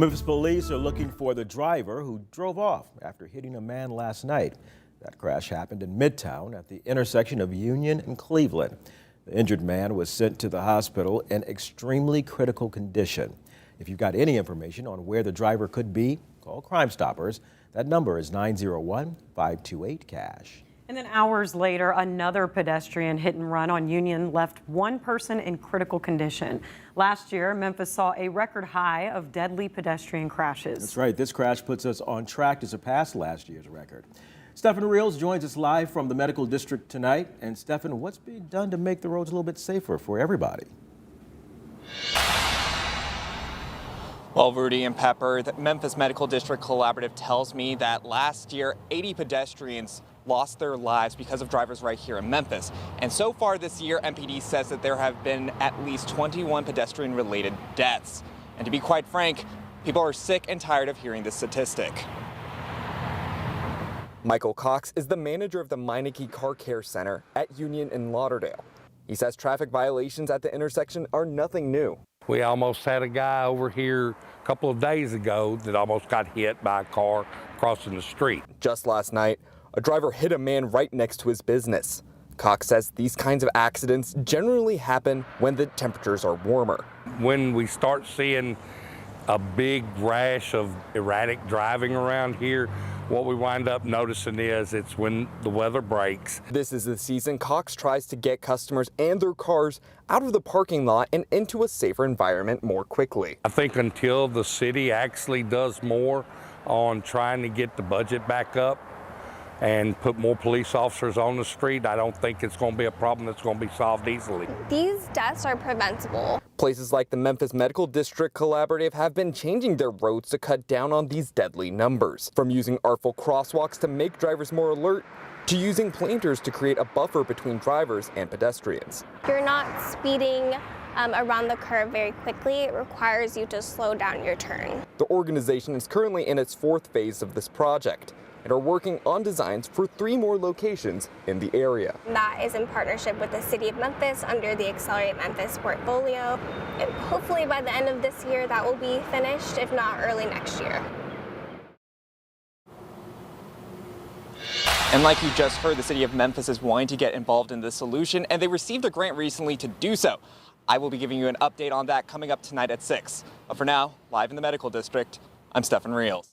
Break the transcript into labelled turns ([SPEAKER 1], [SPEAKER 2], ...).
[SPEAKER 1] Memphis police are looking for the driver who drove off after hitting a man last night. That crash happened in Midtown at the intersection of Union and Cleveland. The injured man was sent to the hospital in extremely critical condition. If you've got any information on where the driver could be, call Crime Stoppers. That number is 901-528-CASH.
[SPEAKER 2] And then hours later, another pedestrian hit and run on Union left one person in critical condition. Last year, Memphis saw a record high of deadly pedestrian crashes.
[SPEAKER 1] That's right. This crash puts us on track to surpass last year's record. Stephen Reels joins us live from the medical district tonight. And Stephen, what's being done to make the roads a little bit safer for everybody?
[SPEAKER 3] Well, Rudy and Pepper, the Memphis Medical District Collaborative tells me that last year, 80 pedestrians lost their lives because of drivers right here in Memphis. And so far this year, MPD says that there have been at least 21 pedestrian-related deaths. And to be quite frank, people are sick and tired of hearing this statistic. Michael Cox is the manager of the Meineke Car Care Center at Union in Lauderdale. He says traffic violations at the intersection are nothing new.
[SPEAKER 4] We almost had a guy over here a couple of days ago that almost got hit by a car crossing the street.
[SPEAKER 3] Just last night, a driver hit a man right next to his business. Cox says these kinds of accidents generally happen when the temperatures are warmer.
[SPEAKER 4] When we start seeing a big rash of erratic driving around here, what we wind up noticing is it's when the weather breaks.
[SPEAKER 3] This is the season Cox tries to get customers and their cars out of the parking lot and into a safer environment more quickly.
[SPEAKER 4] I think until the city actually does more on trying to get the budget back up and put more police officers on the street, I don't think it's going to be a problem that's going to be solved easily.
[SPEAKER 5] These deaths are preventable.
[SPEAKER 3] Places like the Memphis Medical District Collaborative have been changing their roads to cut down on these deadly numbers. From using artful crosswalks to make drivers more alert, to using planters to create a buffer between drivers and pedestrians.
[SPEAKER 5] You're not speeding around the curve very quickly. It requires you to slow down your turn.
[SPEAKER 3] The organization is currently in its fourth phase of this project and are working on designs for 3 more locations in the area.
[SPEAKER 5] That is in partnership with the City of Memphis under the Accelerate Memphis portfolio. And hopefully by the end of this year that will be finished, if not early next year.
[SPEAKER 3] And like you just heard, the City of Memphis is wanting to get involved in this solution, and they received a grant recently to do so. I will be giving you an update on that coming up tonight at 6. But for now, live in the Medical District, I'm Stephen Reels.